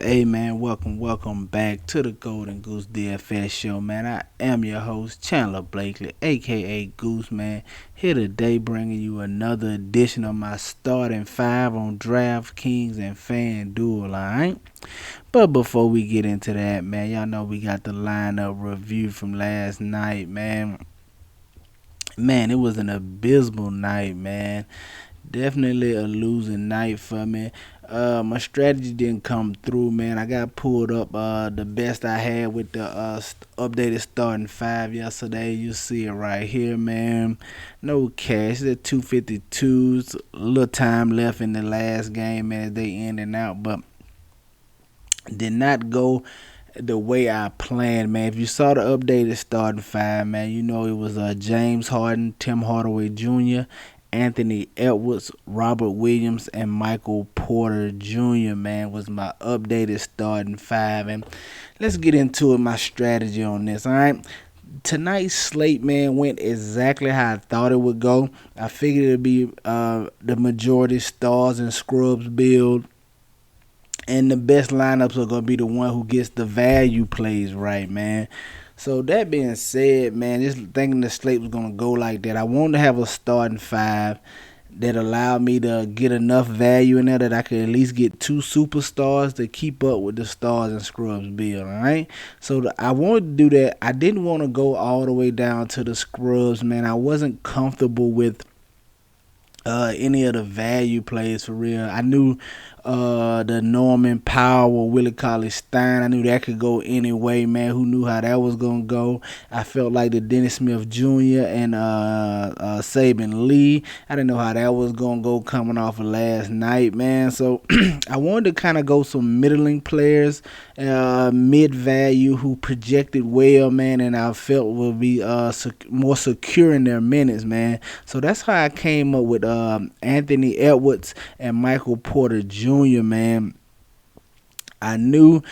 Hey man, welcome back to the Golden Goose DFS show, man. I am your host, Chandler Blakely, aka Goose, man. Here today bringing you another edition of my starting five on DraftKings and FanDuel, alright? But before we get into that, man, y'all know we got the lineup review from last night, man. Man, it was an abysmal night, man. Definitely a losing night for me. My strategy didn't come through, man. I got pulled up the best I had with the updated starting five yesterday. You see it right here, man. No cash. It's at 252s. A little time left in the last game, man, as they in and out, but did not go the way I planned, man. If you saw the updated starting five, man, you know it was James Harden, Tim Hardaway Jr., Anthony Edwards, Robert Williams, and Michael Porter Jr., man, was my updated starting five. And let's get into it, my strategy on this, all right? Tonight's slate, man, went exactly how I thought it would go. I figured it would be the majority stars and scrubs build. And the best lineups are going to be the one who gets the value plays right, man. So that being said, man, just thinking the slate was going to go like that, I wanted to have a starting five that allowed me to get enough value in there that I could at least get two superstars to keep up with the stars and scrubs bill, all right? So I wanted to do that. I didn't want to go all the way down to the scrubs, man. I wasn't comfortable with any of the value plays for real. I knew the Norman Powell, Willie Cauley-Stein, I knew that could go anyway, man. Who knew how that was going to go? I felt like the Dennis Smith Jr. and Saban Lee, I didn't know how that was going to go coming off of last night, man. So I wanted to kind of go some middling players, mid-value who projected well, man, and I felt would be more secure in their minutes, man. So that's how I came up with Anthony Edwards and Michael Porter Jr., man. I knew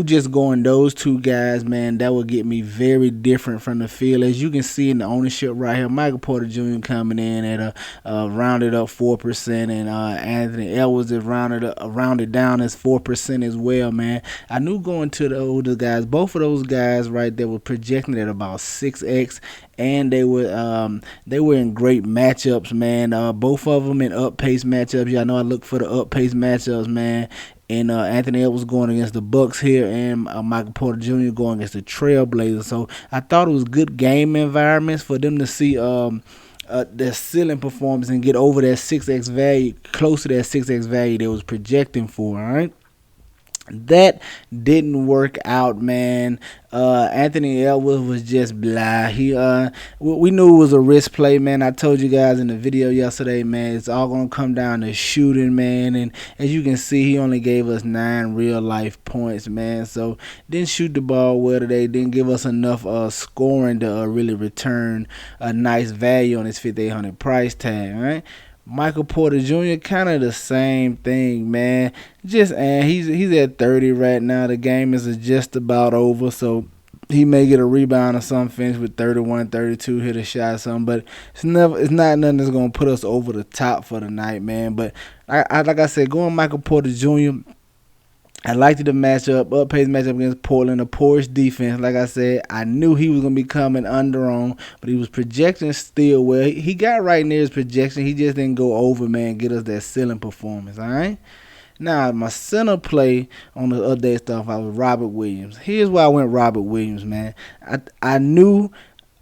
just going those two guys, man, that would get me very different from the field. As you can see in the ownership right here, Michael Porter Jr. coming in at a rounded up 4%, and Anthony Edwards is rounded down as 4% as well, man. I knew going to the older guys, both of those guys right there were projecting at about 6x, and they were in great matchups, man. Both of them in up-pace matchups. Y'all know I look for the up-pace matchups, man. And Anthony Edwards going against the Bucks here, and Michael Porter Jr. going against the Trailblazers. So I thought it was good game environments for them to see their ceiling performance and get over that 6x value, close to that 6x value they was projecting for. All right. That didn't work out, man. Anthony Edwards was just blah. We knew it was a risk play, man. I told you guys in the video yesterday, man, it's all going to come down to shooting, man. And as you can see, he only gave us 9 real-life points, man. So didn't shoot the ball well today. Didn't give us enough scoring to really return a nice value on his 5,800 price tag, all right? Michael Porter Jr. kind of the same thing, man. He's at 30 right now. The game is just about over, so he may get a rebound or something, finish with 31, 32, hit a shot or something. But it's not nothing that's gonna put us over the top for the night, man. But like I said, going Michael Porter Jr., I liked the matchup, up-pace matchup against Portland, a porous defense. Like I said, I knew he was going to be coming under on, but he was projecting still well. He got right near his projection. He just didn't go over, man, get us that ceiling performance, all right? Now, my center play on the update stuff, I was Robert Williams. Here's why I went Robert Williams, man. I knew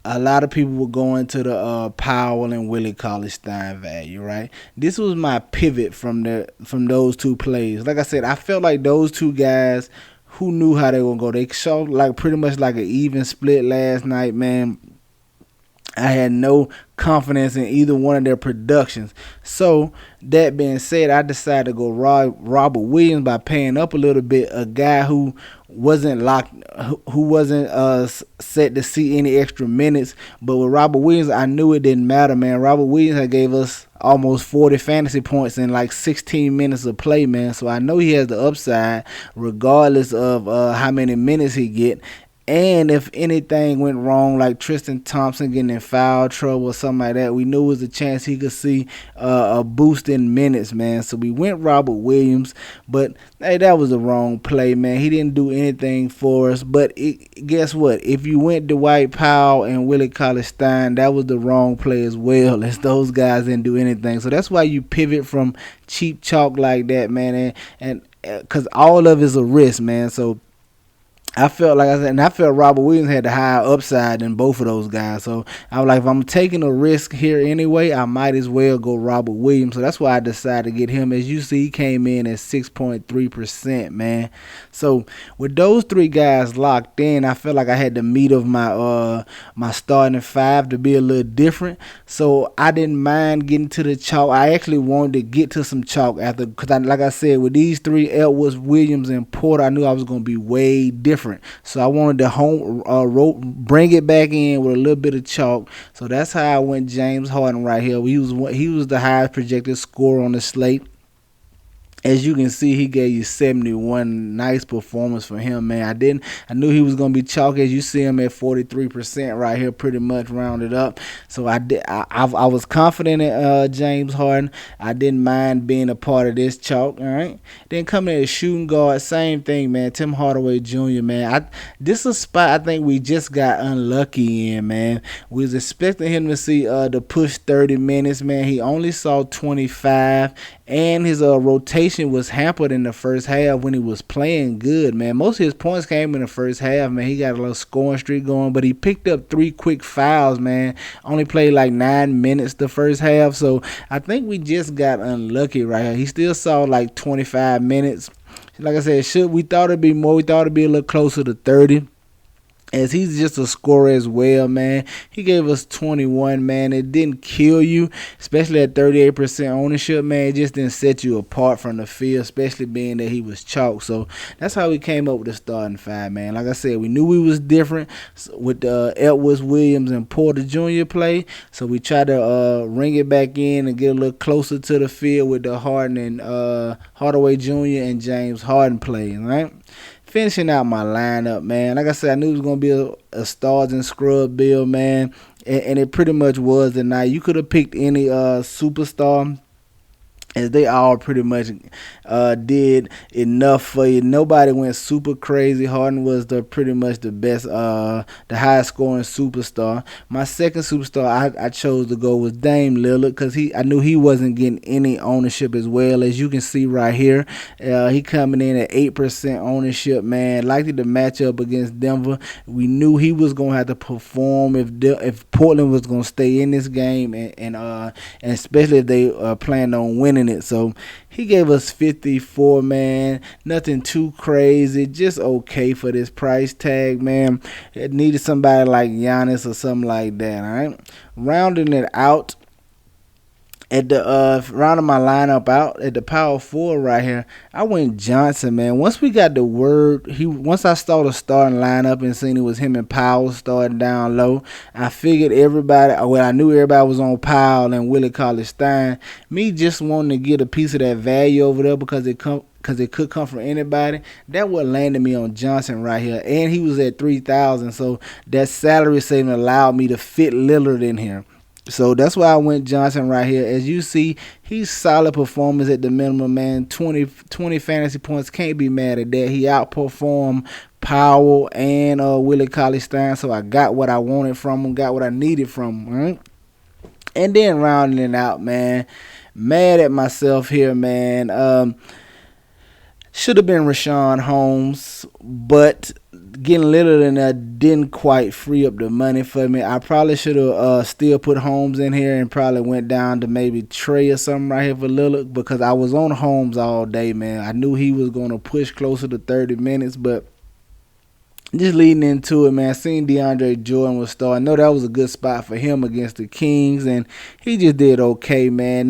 a lot of people were going to the Powell and Willie Cauley-Stein value, right? This was my pivot from those two plays. Like I said, I felt like those two guys who knew how they were going to go. They showed like pretty much like an even split last night, man. I had no confidence in either one of their productions. So, that being said, I decided to go Robert Williams by paying up a little bit, a guy who wasn't set to see any extra minutes. But with Robert Williams, I knew it didn't matter, man. Robert Williams had gave us almost 40 fantasy points in like 16 minutes of play, man. So I know he has the upside regardless of how many minutes he get. And if anything went wrong, like Tristan Thompson getting in foul trouble or something like that, we knew it was a chance he could see a boost in minutes, man. So we went Robert Williams, but hey, that was the wrong play, man. He didn't do anything for us. But guess what? If you went Dwight Powell and Willie Cauley-Stein, that was the wrong play as well, as those guys didn't do anything. So that's why you pivot from cheap chalk like that, man, and because all of it is a risk, man. So I felt like I said, and I felt Robert Williams had the higher upside than both of those guys. So I was like, if I'm taking a risk here anyway, I might as well go Robert Williams. So that's why I decided to get him. As you see, he came in at 6.3%, man. So with those three guys locked in, I felt like I had the meat of my starting five to be a little different. So I didn't mind getting to the chalk. I actually wanted to get to some chalk after, because like I said, with these three, Edwards, Williams, and Porter, I knew I was going to be way different. So I wanted to bring it back in with a little bit of chalk. So that's how I went James Harden right here. He was the highest projected scorer on the slate. As you can see, he gave you 71. Nice performance for him, man. I knew he was gonna be chalky. As you see him at 43% right here, pretty much rounded up. So I was confident in James Harden. I didn't mind being a part of this chalk. All right. Then coming in at shooting guard, same thing, man. Tim Hardaway Jr., man. This is a spot I think we just got unlucky in, man. We was expecting him to see the push 30 minutes, man. He only saw 25. And his rotation was hampered in the first half when he was playing good, man. Most of his points came in the first half, man. He got a little scoring streak going, but he picked up 3 quick fouls, man. Only played like 9 minutes the first half, so I think we just got unlucky right here. He still saw like 25 minutes. Like I said, we thought it'd be more. We thought it'd be a little closer to 30. As he's just a scorer as well, man. He gave us 21, man. It didn't kill you, especially at 38% ownership, man. It just didn't set you apart from the field, especially being that he was chalk. So that's how we came up with the starting five, man. Like I said, we knew we was different with Edwards, Williams, and Porter Jr. play. So we tried to ring it back in and get a little closer to the field with the Harden and Hardaway Jr. and James Harden playing, right? Finishing out my lineup, man. Like I said, I knew it was going to be a stars and scrub build, man. And it pretty much was tonight. You could have picked any superstar, as they all pretty much did enough for you. Nobody went super crazy. Harden was pretty much the best, the highest scoring superstar. My second superstar I chose to go was Dame Lillard, because I knew he wasn't getting any ownership as well. As you can see right here, he coming in at 8% ownership, man. Likely to match up against Denver. We knew he was going to have to perform if Portland was going to stay in this game, and especially if they planned on winning it. So he gave us 54, man. Nothing too crazy, just okay for this price tag, man. It needed somebody like Giannis or something like that. All right, rounding it out at the rounding my lineup out at the power forward right here, I went Johnson, man. Once we got the word, once I saw the starting lineup and seen it was him and Powell starting down low, I figured I knew everybody was on Powell and Willie Cauley-Stein. Me just wanting to get a piece of that value over there because it could come from anybody. That what landed me on Johnson right here, and he was at 3,000, so that salary saving allowed me to fit Lillard in here. So that's why I went Johnson right here. As you see, he's solid performance at the minimum, man. 20 fantasy points. Can't be mad at that. He outperformed Powell and Willie Cauley-Stein. So I got what I wanted from him, got what I needed from him. Right? And then rounding it out, man. Mad at myself here, man. Should have been Rashawn Holmes, but getting Lillard in there didn't quite free up the money for me. I probably should have still put Holmes in here and probably went down to maybe Trey or something right here for Lillard, because I was on Holmes all day, man. I knew he was going to push closer to 30 minutes, but just leading into it, man, seeing DeAndre Jordan was starting. I know that was a good spot for him against the Kings, and he just did okay, man.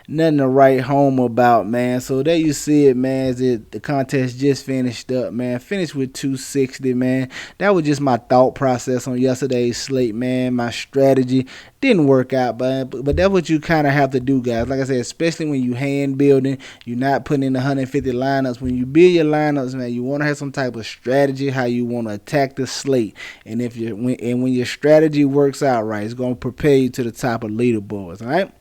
Nothing to write home about, man. So there you see it, man. The contest just finished up, man. Finished with 260, man. That was just my thought process on yesterday's slate, man. My strategy. Didn't work out, but that's what you kind of have to do, guys. Like I said, especially when you hand building, you're not putting in 150 lineups. When you build your lineups, man, you want to have some type of strategy how you want to attack the slate. And when your strategy works out right, it's gonna propel you to the top of leaderboards. All right.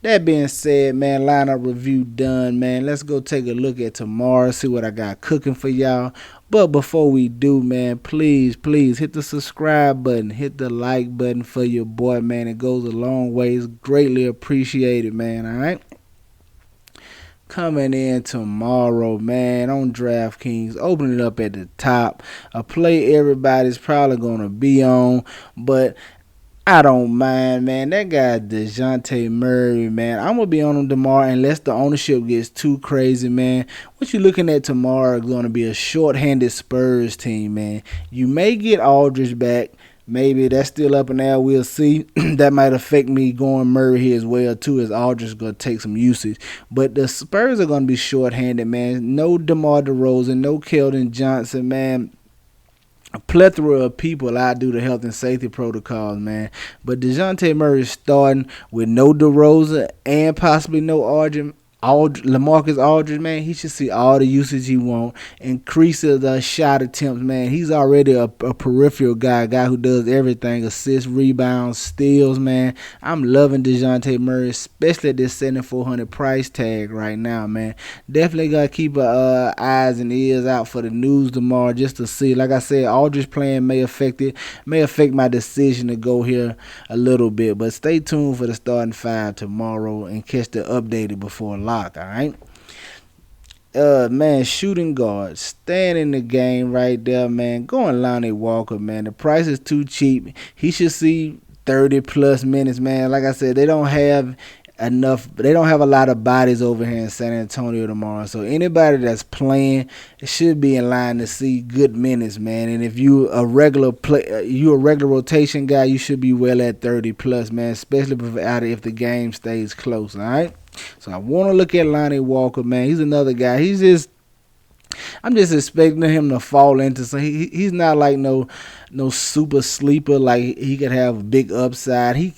That being said, man, lineup review done, man. Let's go take a look at tomorrow, see what I got cooking for y'all. But before we do, man, please hit the subscribe button, hit the like button for your boy, man. It goes a long way. It's greatly appreciated, man, all right? Coming in tomorrow, man, on DraftKings, open it up at the top. A play everybody's probably going to be on, but I don't mind, man. That guy DeJounte Murray, man. I'm going to be on him tomorrow unless the ownership gets too crazy, man. What you looking at tomorrow is going to be a short-handed Spurs team, man. You may get Aldridge back. Maybe that's still up in there. We'll see. That might affect me going Murray here as well, too, as Aldridge is going to take some usage. But the Spurs are going to be short-handed, man. No DeMar DeRozan, no Keldon Johnson, man. A plethora of people out do the health and safety protocols, man. But DeJounte Murray is starting with no DeRozan and possibly no LaMarcus Aldridge, man. He should see all the usage he want. Increases the shot attempts, man. He's already a peripheral guy, a guy who does everything. Assists, rebounds, steals, man. I'm loving DeJounte Murray, especially at this 7,400 price tag right now, man. Definitely got to keep eyes and ears out for the news tomorrow just to see. Like I said, Aldridge playing may affect my decision to go here a little bit. But stay tuned for the starting five tomorrow and catch the updated before lock, all right? Man, shooting guard, staying in the game right there, man. Going Lonnie Walker, man. The price is too cheap. He should see 30 plus minutes, man. Like I said, they don't have a lot of bodies over here in San Antonio tomorrow. So anybody that's playing should be in line to see good minutes, man. And if you a regular rotation guy, you should be well at 30 plus, man. Especially if the game stays close, all right? So I want to look at Lonnie Walker, man. He's another guy. I'm just expecting him to fall into some. He's not like no super sleeper. Like he could have a big upside. He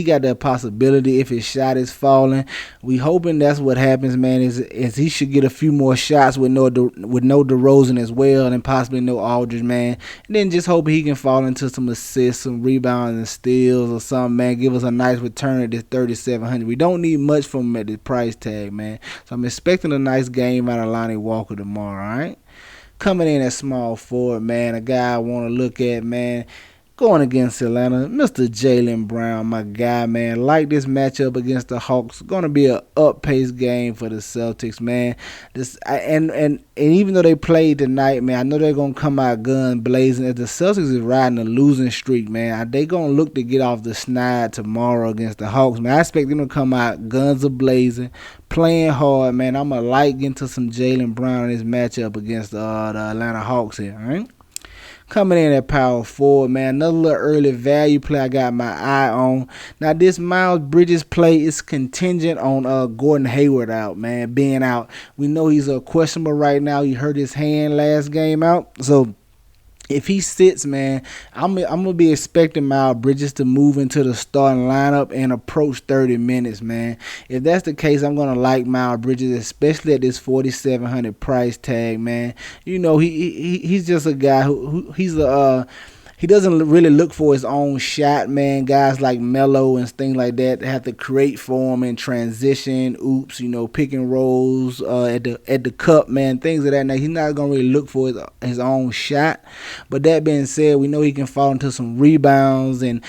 got that possibility if his shot is falling. We hoping that's what happens, man. Is he should get a few more shots with no DeRozan as well, and possibly no Aldridge, man. And then just hope he can fall into some assists, some rebounds and steals or something, man. Give us a nice return at this 3,700. We don't need much from him at this price tag, man. So I'm expecting a nice game out of Lonnie Walker tomorrow. All right. Coming in at small forward, man, a guy I want to look at, man, going against Atlanta, Mr. Jaylen Brown, my guy, man. Like this matchup against the Hawks, going to be an up-paced game for the Celtics, man. And even though they played tonight, man, I know they're going to come out guns blazing. If the Celtics is riding a losing streak, man, they going to look to get off the snide tomorrow against the Hawks, man. I expect them to come out guns a-blazing, playing hard, man. I'm going to like into some Jaylen Brown in this matchup against the Atlanta Hawks here, all right? Coming in at power forward, man. Another little early value play I got my eye on. Now, this Miles Bridges play is contingent on Gordon Hayward being out. We know he's questionable right now. He hurt his hand last game out. So, if he sits, man, I'm going to be expecting Miles Bridges to move into the starting lineup and approach 30 minutes, man. If that's the case, I'm going to like Miles Bridges, especially at this 4,700 price tag, man. You know, he's just a guy he doesn't really look for his own shot, man. Guys like Melo and things like that have to create for him in transition, pick and rolls at the cup, man. Things of that nature. He's not going to really look for his own shot. But that being said, we know he can fall into some rebounds and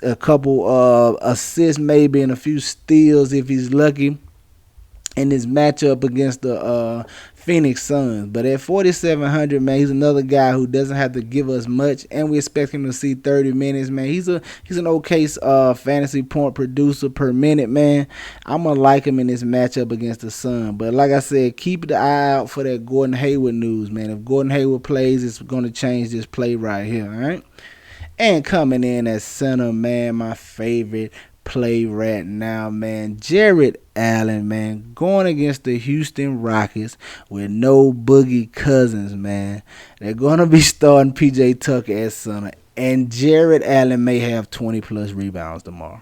a couple assists maybe and a few steals if he's lucky in this matchup against the Phoenix Suns. But at 4,700, man, he's another guy who doesn't have to give us much, and we expect him to see 30 minutes, man. He's an okay fantasy point producer per minute, man. I'm gonna like him in this matchup against the Suns. But like I said, keep the eye out for that Gordon Hayward news, man. If Gordon Hayward plays, it's gonna change this play right here, all right? And coming in at center, man, my favorite play right now, man, Jared Allen, man, going against the Houston Rockets with no Boogie Cousins, man. They're going to be starting PJ Tucker at center, and Jared Allen may have 20 plus rebounds tomorrow.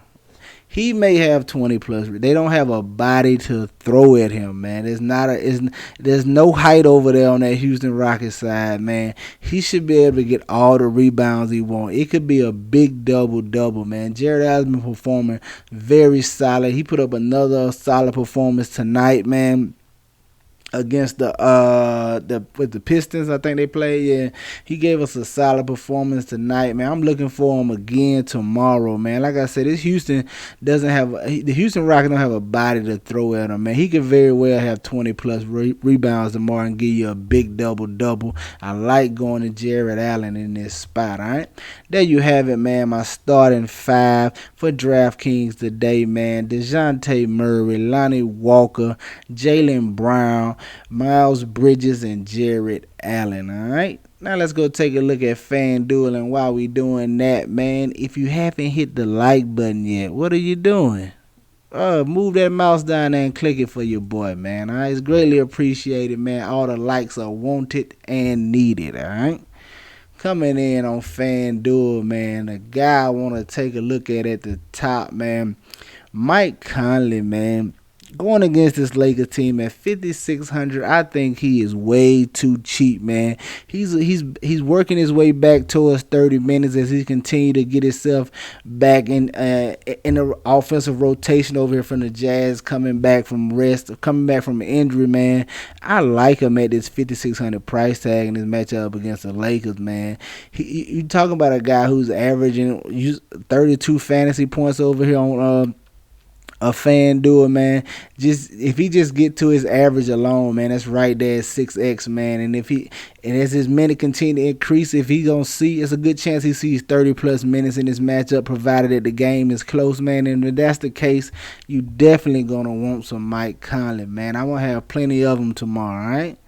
He may have 20 plus. They don't have a body to throw at him, man. There's no height over there on that Houston Rockets side, man. He should be able to get all the rebounds he wants. It could be a big double-double, man. Jared Allen's been performing very solid. He put up another solid performance tonight, man, against the Pistons. I think they played. Yeah, he gave us a solid performance tonight, man. I'm looking for him again tomorrow, man. Like I said, the Houston Rockets don't have a body to throw at him, man. He could very well have 20 plus rebounds tomorrow and give you a big double. I like going to Jared Allen in this spot. All right, there you have it, man. My starting five for DraftKings today, man. DeJounte Murray, Lonnie Walker, Jaylen Brown, Miles Bridges, and Jared Allen. Alright, now let's go take a look at FanDuel. And while we doing that, man, if you haven't hit the like button yet, what are you doing? Move that mouse down there and click it for your boy, man. Alright, it's greatly appreciated, man. All the likes are wanted and needed. Alright, coming in on FanDuel, man, the guy I want to take a look at the top, man, Mike Conley, man. Going against this Lakers team at 5,600, I think he is way too cheap, man. He's working his way back towards 30 minutes as he continues to get himself back in the offensive rotation over here from the Jazz, coming back from injury, man. I like him at this 5,600 price tag in this matchup against the Lakers, man. You talking about a guy who's averaging 32 fantasy points over here on a FanDuel, man. Just if he just get to his average alone, man, that's right there at 6x, man. And as his minutes continue to increase, if he gonna see, it's a good chance he sees 30 plus minutes in this matchup, provided that the game is close, man. And if that's the case, you definitely gonna want some Mike Conley, man. I want to have plenty of them tomorrow. All right,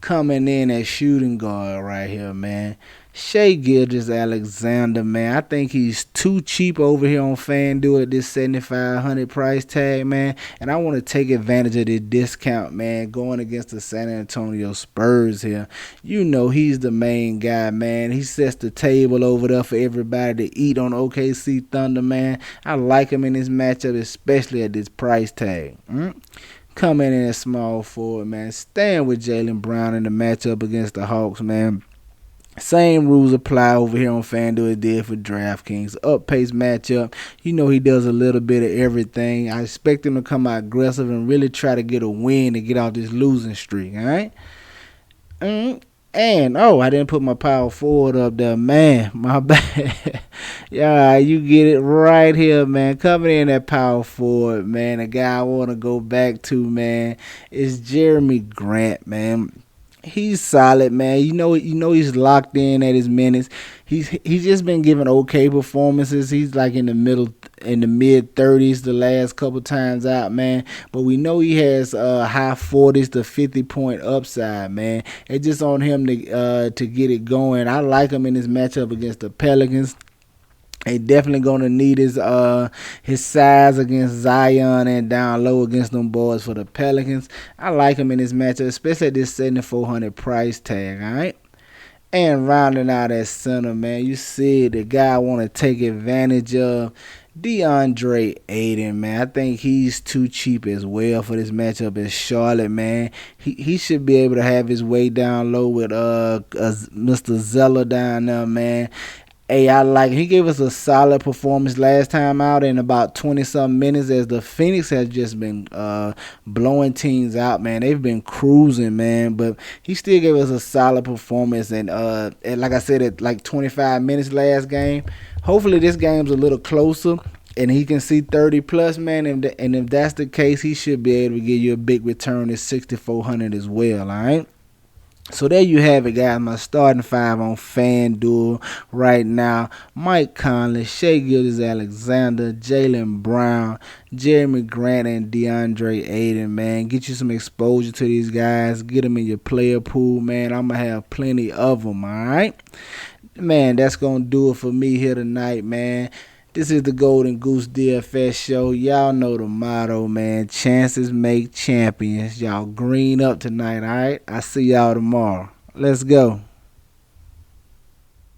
coming in at shooting guard right here, man, Shai Gilgeous-Alexander, man. I think he's too cheap over here on FanDuel at this 7,500 price tag, man. And I want to take advantage of this discount, man, going against the San Antonio Spurs here. You know he's the main guy, man. He sets the table over there for everybody to eat on OKC Thunder, man. I like him in this matchup, especially at this price tag. Coming in at small forward, man. Staying with Jaylen Brown in the matchup against the Hawks, man. Same rules apply over here on FanDuel as did for DraftKings. Up-paced matchup. You know he does a little bit of everything. I expect him to come out aggressive and really try to get a win to get off this losing streak, all right? And, I didn't put my power forward up there, man. My bad. Yeah, you get it right here, man. Coming in at power forward, man. The guy I want to go back to, man, is Jeremy Grant, man. He's solid, man. You know he's locked in at his minutes. He's just been giving okay performances. He's like in the mid 30s the last couple times out, man. But we know he has high 40s to 50 point upside, man. It's just on him to get it going. I like him in this matchup against the Pelicans. They definitely gonna need his size against Zion and down low against them boys for the Pelicans. I like him in this matchup, especially at this 7,400 price tag. All right. And rounding out at center, man, you see the guy I want to take advantage of, DeAndre Ayton, man. I think he's too cheap as well for this matchup in Charlotte, man. He should be able to have his way down low with Mr. Zeller down there, man. Hey, I like him. He gave us a solid performance last time out in about 20-something minutes as the Phoenix has just been blowing teams out, man. They've been cruising, man. But he still gave us a solid performance. And like I said, at like 25 minutes last game. Hopefully this game's a little closer and he can see 30 plus, man. And if that's the case, he should be able to give you a big return at 6,400 as well, all right? So there you have it, guys. My starting five on FanDuel right now: Mike Conley, Shai Gilgeous-Alexander, Jaylen Brown, Jeremy Grant, and DeAndre Ayton, man. Get you some exposure to these guys. Get them in your player pool, man. I'm going to have plenty of them, all right? Man, that's going to do it for me here tonight, man. This is the Golden Goose DFS show. Y'all know the motto, man. Chances make champions. Y'all green up tonight, all right? I see y'all tomorrow. Let's go.